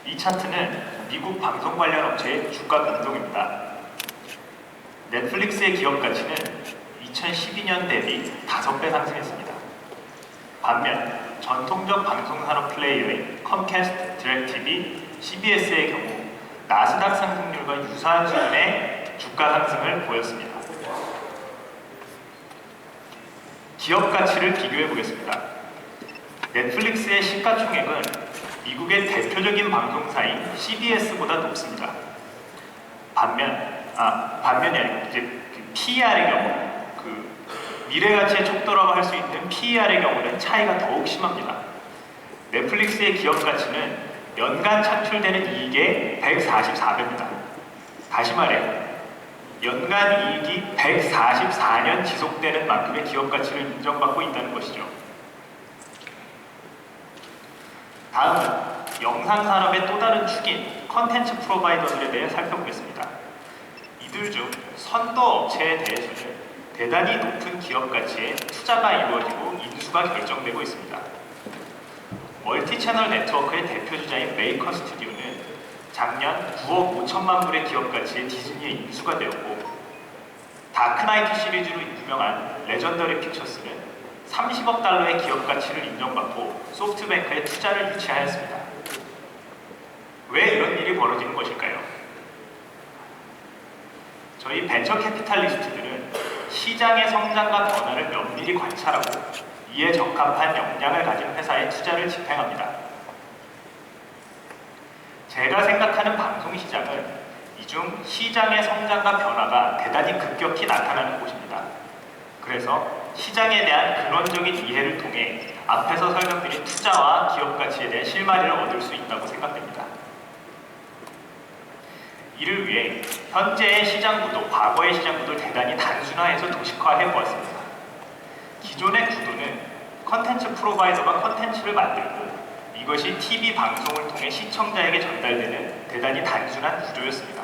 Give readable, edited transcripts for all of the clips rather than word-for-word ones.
이 차트는 미국 방송 관련 업체의 주가 변동입니다. 넷플릭스의 기업 가치는 2012년 대비 5배 상승했습니다. 반면 전통적 방송산업 플레이어인 컴캐스트, 디렉티비, CBS의 경우 나스닥 상승률과 유사한 수준의 주가 상승을 보였습니다. 기업 가치를 비교해 보겠습니다. 넷플릭스의 시가총액은 미국의 대표적인 방송사인 CBS보다 높습니다. 반면이 아니고 이제 PER의 경우 미래 가치의 척도라고 할 수 있는 PER의 경우는 차이가 더욱 심합니다. 넷플릭스의 기업 가치는 연간 창출되는 이익의 144배입니다. 다시 말해 연간 이익이 144년 지속되는 만큼의 기업 가치를 인정받고 있다는 것이죠. 다음은 영상산업의 또 다른 축인 컨텐츠 프로바이더들에 대해 살펴보겠습니다. 이들 중 선도 업체에 대해서는 대단히 높은 기업 가치에 투자가 이루어지고 인수가 결정되고 있습니다. 멀티채널 네트워크의 대표주자인 메이커 스튜디오는 작년 9억 5천만 불의 기업 가치의 디즈니에 인수가 되었고, 다크나이트 시리즈로 유명한 레전더리 픽처스는 30억 달러의 기업 가치를 인정받고 소프트뱅크에 투자를 유치하였습니다. 왜 이런 일이 벌어지는 것일까요? 저희 벤처 캐피탈리스트들은 시장의 성장과 변화를 면밀히 관찰하고 이에 적합한 역량을 가진 회사에 투자를 집행합니다. 제가 생각하는 방송시장은 이 중 시장의 성장과 변화가 대단히 급격히 나타나는 곳입니다. 그래서 시장에 대한 근원적인 이해를 통해 앞에서 설명드린 투자와 기업 가치에 대한 실마리를 얻을 수 있다고 생각됩니다. 이를 위해 현재의 시장 구도, 과거의 시장 구도를 대단히 단순화해서 도식화해 보았습니다. 기존의 구도는 컨텐츠 프로바이더가 컨텐츠를 만들고 이것이 TV 방송을 통해 시청자에게 전달되는 대단히 단순한 구조였습니다.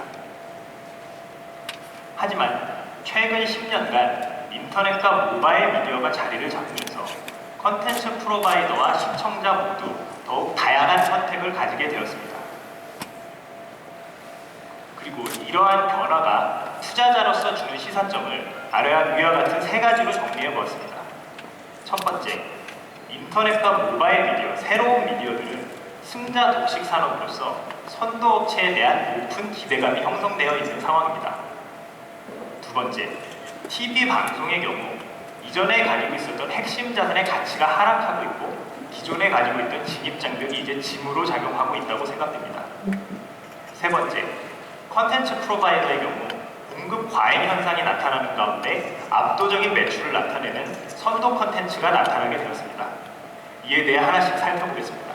하지만 최근 10년간 인터넷과 모바일 미디어가 자리를 잡으면서 컨텐츠 프로바이더와 시청자 모두 더욱 다양한 선택을 가지게 되었습니다. 그리고 이러한 변화가 투자자로서 주는 시사점을 위와 같은 세 가지로 정리해 보았습니다. 첫 번째, 인터넷과 모바일 미디어, 새로운 미디어들은 승자 독식 산업으로서 선도업체에 대한 높은 기대감이 형성되어 있는 상황입니다. 두 번째, TV 방송의 경우 이전에 가지고 있었던 핵심 자산의 가치가 하락하고 있고 기존에 가지고 있던 진입장벽이 이제 짐으로 작용하고 있다고 생각됩니다. 세 번째, 컨텐츠 프로바이더의 경우 공급 과잉 현상이 나타나는 가운데 압도적인 매출을 나타내는 선도 컨텐츠가 나타나게 되었습니다. 이에 대해 하나씩 살펴보겠습니다.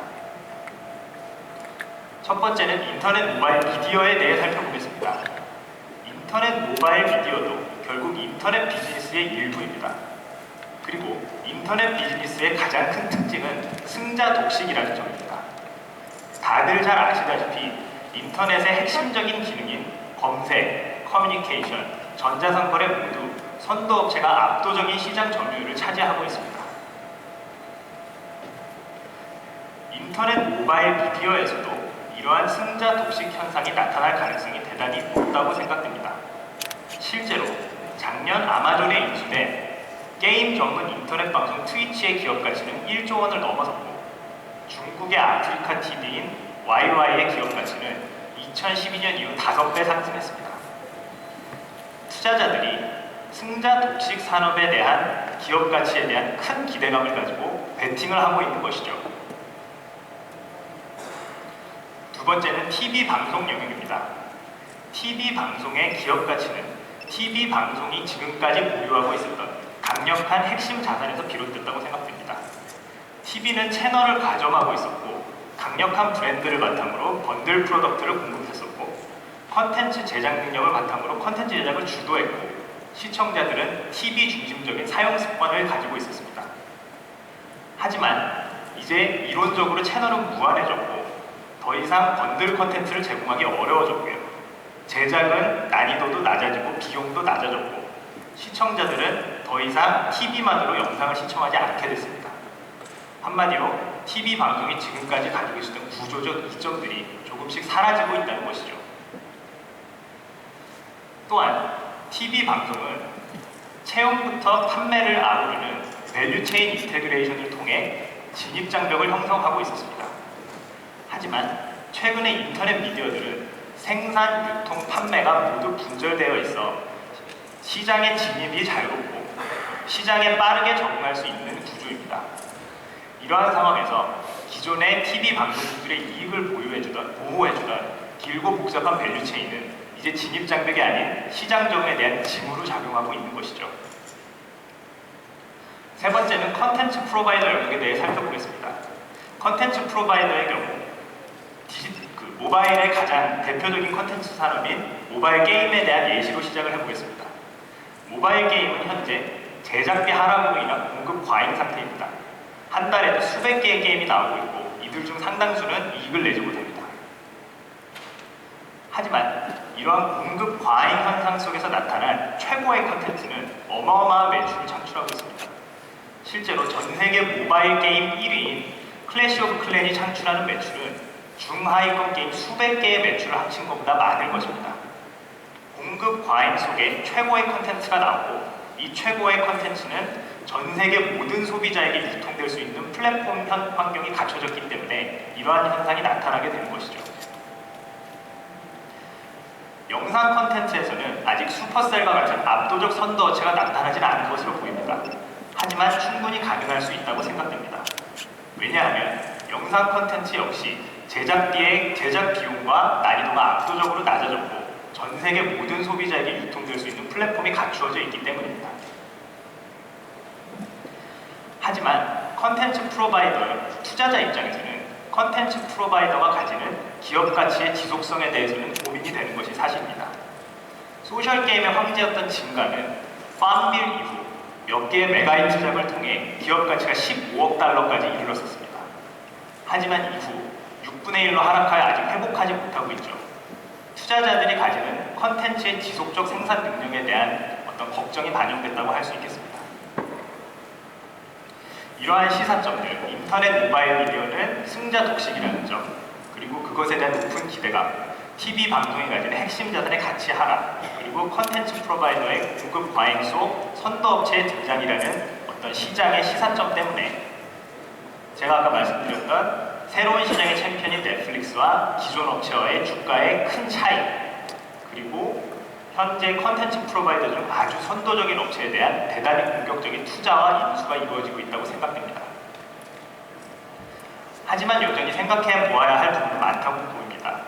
첫 번째는 인터넷 모바일 미디어에 대해 살펴보겠습니다. 인터넷 모바일 미디어도 결국 인터넷 비즈니스의 일부입니다. 그리고 인터넷 비즈니스의 가장 큰 특징은 승자 독식이라는 점입니다. 다들 잘 아시다시피 인터넷의 핵심적인 기능인 검색, 커뮤니케이션, 전자상거래 모두 선도업체가 압도적인 시장 점유율을 차지하고 있습니다. 인터넷 모바일 미디어에서도 이러한 승자 독식 현상이 나타날 가능성이 대단히 높다고 생각됩니다. 실제로 작년 아마존에 인수된 게임 전문 인터넷 방송 트위치의 기업 가치는 1조 원을 넘어섰고 중국의 아프리카 TV인 YY의 기업 가치는 2012년 이후 5배 상승했습니다. 투자자들이 승자 독식 산업에 대한 기업 가치에 대한 큰 기대감을 가지고 베팅을 하고 있는 것이죠. 두 번째는 TV 방송 영역입니다. TV 방송의 기업 가치는 TV 방송이 지금까지 보유하고 있었던 강력한 핵심 자산에서 비롯됐다고 생각됩니다. TV는 채널을 가점하고 있었고 강력한 브랜드를 바탕으로 번들 프로덕트를 공급했었고 컨텐츠 제작 능력을 바탕으로 컨텐츠 제작을 주도했고 시청자들은 TV 중심적인 사용 습관을 가지고 있었습니다. 하지만 이제 이론적으로 채널은 무한해졌고 더 이상 번들 컨텐츠를 제공하기 어려워졌고요. 제작은 난이도도 낮아지고 비용도 낮아졌고 시청자들은 더 이상 TV만으로 영상을 시청하지 않게 됐습니다. 한마디로 TV 방송이 지금까지 가지고 있었던 구조적 이점들이 조금씩 사라지고 있다는 것이죠. 또한 TV 방송은 채용부터 판매를 아우르는 밸류체인 인테그레이션을 통해 진입장벽을 형성하고 있었습니다. 하지만 최근의 인터넷 미디어들은 생산, 유통, 판매가 모두 분절되어 있어 시장의 진입이 자유롭고 시장에 빠르게 적응할 수 있는 구조입니다. 이러한 상황에서 기존의 TV 방송국들의 이익을 보호해주던 길고 복잡한 밸류체인은 이제 진입장벽이 아닌 시장 적응에 대한 징후로 작용하고 있는 것이죠. 세 번째는 컨텐츠 프로바이더 영역에 대해 살펴보겠습니다. 컨텐츠 프로바이더의 경우 모바일의 가장 대표적인 컨텐츠 산업인 모바일 게임에 대한 예시로 시작을 해보겠습니다. 모바일 게임은 현재 제작비 하락으로 인한 공급 과잉 상태입니다. 한 달에도 수백 개의 게임이 나오고 있고 이들 중 상당수는 이익을 내지 못합니다. 하지만 이러한 공급 과잉 현상 속에서 나타난 최고의 컨텐츠는 어마어마한 매출을 창출하고 있습니다. 실제로 전 세계 모바일 게임 1위인 클래시 오브 클랜이 창출하는 매출은 중하위권 게임 수백 개의 매출을 합친 것보다 많을 것입니다. 공급 과잉 속에 최고의 컨텐츠가 나오고 이 최고의 컨텐츠는 전 세계 모든 소비자에게 유통될 수 있는 플랫폼 환경이 갖춰졌기 때문에 이러한 현상이 나타나게 되는 것이죠. 영상 컨텐츠에서는 아직 슈퍼셀과 같은 압도적 선도어체가 나타나지 않은 것으로 보입니다. 하지만 충분히 가능할 수 있다고 생각됩니다. 왜냐하면 영상 컨텐츠 역시 제작 비용과 난이도가 압도적으로 낮아졌고 전 세계 모든 소비자에게 유통될 수 있는 플랫폼이 갖추어져 있기 때문입니다. 하지만 컨텐츠 프로바이더 투자자 입장에서는 컨텐츠 프로바이더가 가지는 기업 가치의 지속성에 대해서는 고민이 되는 것이 사실입니다. 소셜게임의 황제였던 진가는 팜빌 이후 몇 개의 메가히트작을 통해 기업 가치가 15억 달러까지 이르렀었습니다. 하지만 이후 6분의 1로 하락하여 아직 회복하지 못하고 있죠. 투자자들이 가지는 컨텐츠의 지속적 생산 능력에 대한 어떤 걱정이 반영됐다고 할 수 있겠습니다. 이러한 시사점들, 인터넷 모바일 미디어는 승자 독식이라는 점, 그리고 그것에 대한 높은 기대감, TV 방송이 가지는 핵심 자산의 가치 하락, 그리고 컨텐츠 프로바이더의 공급 과잉 속 선도업체의 등장이라는 어떤 시장의 시사점 때문에 제가 아까 말씀드렸던 새로운 시장의 챔피언인 넷플릭스와 기존 업체와의 주가의 큰 차이, 그리고 현재 컨텐츠 프로바이더 중 아주 선도적인 업체에 대한 대단히 공격적인 투자와 인수가 이루어지고 있다고 생각됩니다. 하지만 여전히 생각해 보아야 할 부분은 많다고 보입니다.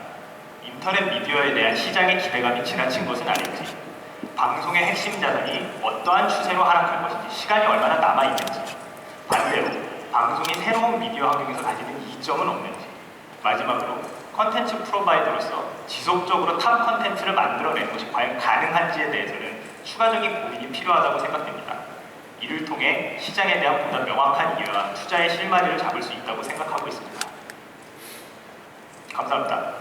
인터넷 미디어에 대한 시장의 기대감이 지나친 것은 아닌지, 방송의 핵심 자산이 어떠한 추세로 하락할 것인지, 시간이 얼마나 남아있는지, 반대로 방송이 새로운 미디어 환경에서 가지는 이점은 없는지, 마지막으로 컨텐츠 프로바이더로서 지속적으로 탑 컨텐츠를 만들어내는 것이 과연 가능한지에 대해서는 추가적인 고민이 필요하다고 생각됩니다. 이를 통해 시장에 대한 보다 명확한 이해와 투자의 실마리를 잡을 수 있다고 생각하고 있습니다. 감사합니다.